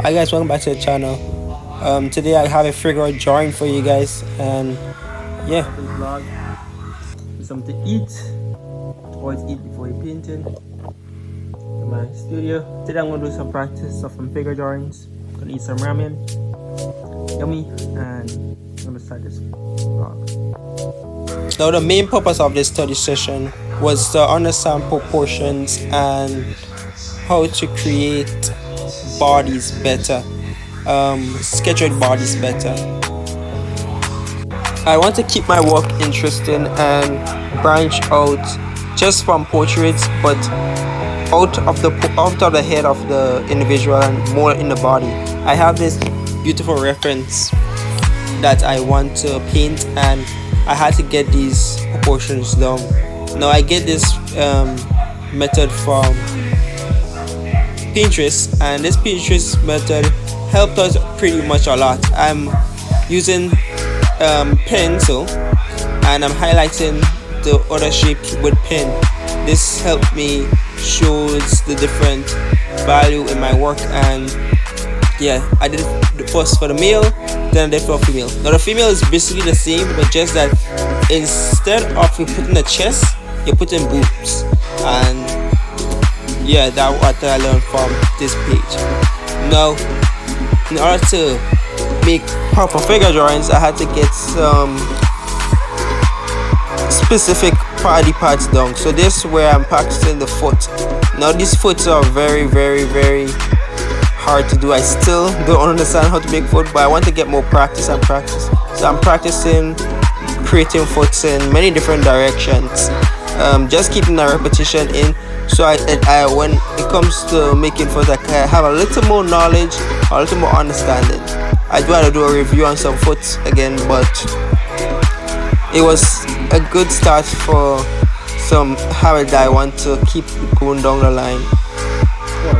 Hi guys, welcome back to the channel. Today I have a figure drawing for you guys, and yeah. Vlog with something to eat. Always eat before you painting. In my studio. Today I'm gonna do some practice of some figure drawings. Gonna eat some ramen. Yummy, and I'm gonna start this vlog. Now the main purpose of this study session was to understand proportions and how to create bodies better, sketched bodies better. I want to keep my work interesting and branch out just from portraits, but out of the head of the individual and more in the body. I have this beautiful reference that I want to paint, and I had to get these proportions down. Now I get this method from Pinterest, and this Pinterest method helped us pretty much a lot. I'm using pencil and I'm highlighting the other shapes with pen. This helped me shows the different value in my work. And yeah, I did it first for the male, then I did for female. Now the female is basically the same, but just that instead of you putting the chest, you're putting boobs. And yeah, that's what I learned from this page. Now, in order to make proper figure drawings, I had to get some specific body parts down. So this is where I'm practicing the foot. Now these foots are very hard to do. I still don't understand how to make foot, but I want to get more practice and practice. So I'm practicing creating foots in many different directions. Just keeping the repetition in. So I when it comes to making foot, I can have a little more knowledge, a little more understanding. I'd rather do a review on some foot again, but it was a good start for some habit that I want to keep going down the line.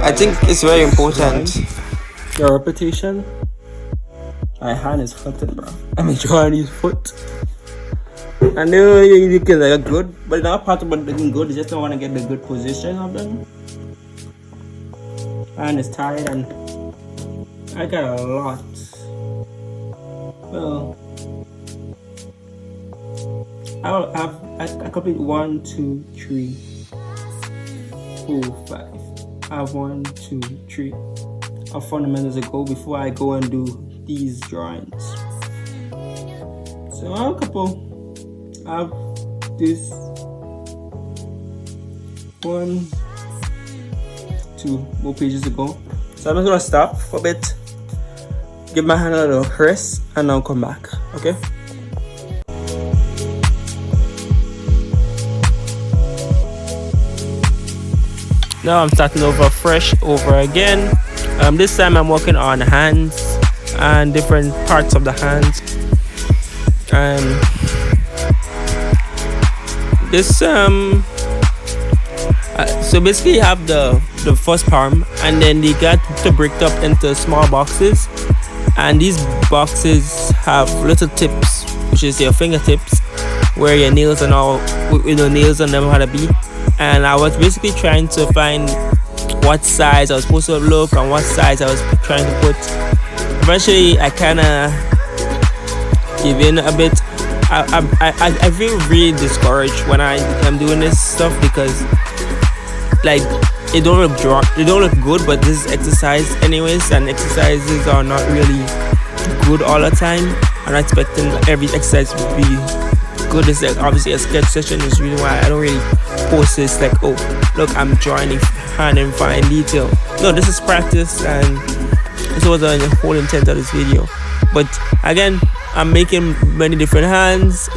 I think it's very important. Your repetition. My hand is hurting, bro. I'm enjoying his foot. I know you can look good, but not part about looking good. You just don't want to get the good position of them. And it's tired, and I got a lot. Well, I complete 1, 2, 3, 4, 5. I have 1, 2, 3 of fundamentals to go before I go and do these drawings. So I have a couple. I have this 1, 2 more pages to go. So I'm just gonna stop for a bit, give my hand a little rest, and I'll come back. Okay. Now I'm starting over fresh over again. This time I'm working on hands and different parts of the hands. And this so basically you have the first palm, and then they got to break up into small boxes, and these boxes have little tips, which is your fingertips, where your nails and all, nails on them how to be. And I was basically trying to find what size I was supposed to look and what size I was trying to put. Eventually I kind of gave in a bit. I feel really discouraged when I am doing this stuff, because like it don't look good, but this is exercise anyways, and exercises are not really good all the time. I'm not expecting every exercise to be good. It's like obviously a sketch session is really why I don't really post this like, oh look, I'm drawing in hand in fine detail. No, this is practice, and this was the whole intent of this video. But again, I'm making many different hands.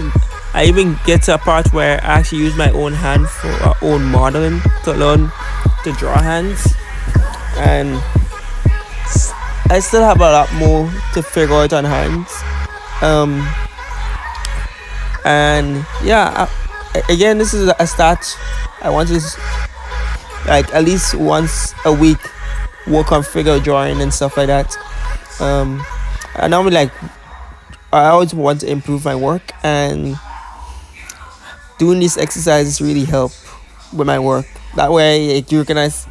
I even get to a part where I actually use my own hand for our own modeling to learn to draw hands. And I still have a lot more to figure out on hands. And yeah, again, this is a start. I want to like at least once a week work on figure drawing and stuff like that. And I'm like, I always want to improve my work, and doing these exercises really help with my work. That way, like, you recognize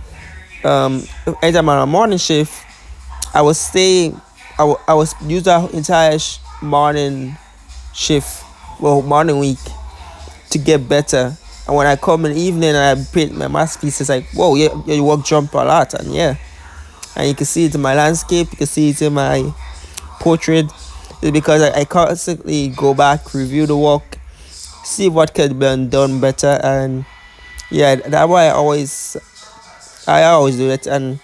anytime I'm on a morning shift, I was staying. I was use the entire morning shift, well, morning week to get better. And when I come in the evening and I paint my masterpiece, it's like, whoa, yeah, your work jump a lot, and yeah, and you can see it in my landscape, you can see it in my portrait. It's because I constantly go back, review the work, see what could have been done better, and yeah, that's why I always do it, and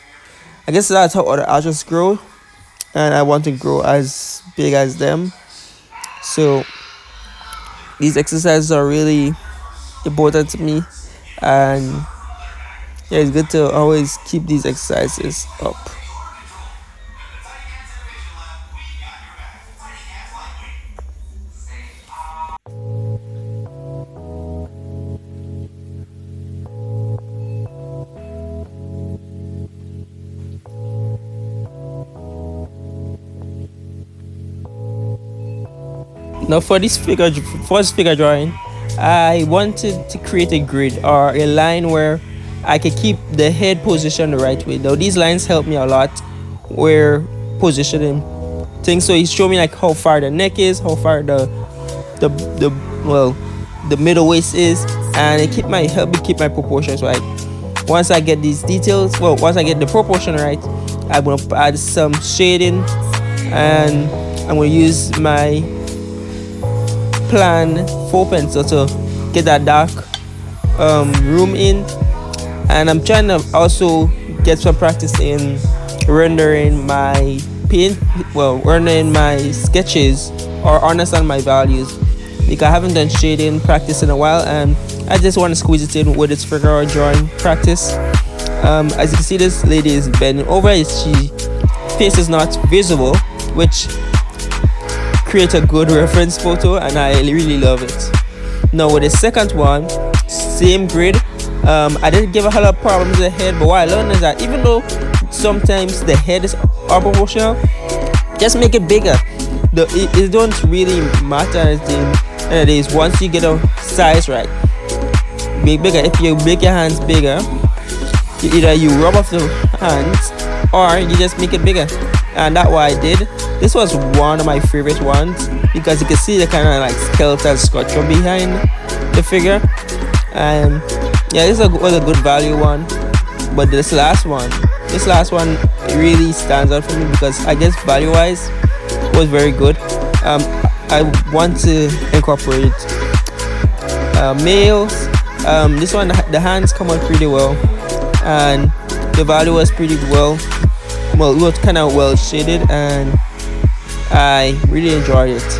I guess that's how other artists grow, and I want to grow as big as them. So these exercises are really important to me, and yeah, it's good to always keep these exercises up. Now for this first figure drawing, I wanted to create a grid or a line where I could keep the head position the right way. Now these lines help me a lot where positioning things. So it show me like how far the neck is, how far the well the middle waist is, and it help me keep my proportions right. Once I get these details, well, once I get the proportion right, I'm gonna add some shading, and I'm gonna use my plan 4 pencil to get that dark room in, and I'm trying to also get some practice in rendering my rendering my sketches or understand my values, because I haven't done shading practice in a while, and I just want to squeeze it in with this figure drawing practice. As you can see, this lady is bending over. She face is not visible, which create a good reference photo, and I really love it. Now with the second one, same grid. I didn't give a whole lot of problems with the head, but what I learned is that even though sometimes the head is unproportional, just make it bigger. It don't really matter at the end of the day. Once you get a size right, make bigger. If you make your hands bigger, either you rub off the hands or you just make it bigger, and that's what I did. This was one of my favorite ones because you can see the kind of like skeletal structure behind the figure, and yeah, this was a good value one. But this last one really stands out for me because I guess value wise was very good. I want to incorporate males. This one, the hands come out pretty well, and the value was pretty well. Well, it was kind of well shaded, and I really enjoyed it.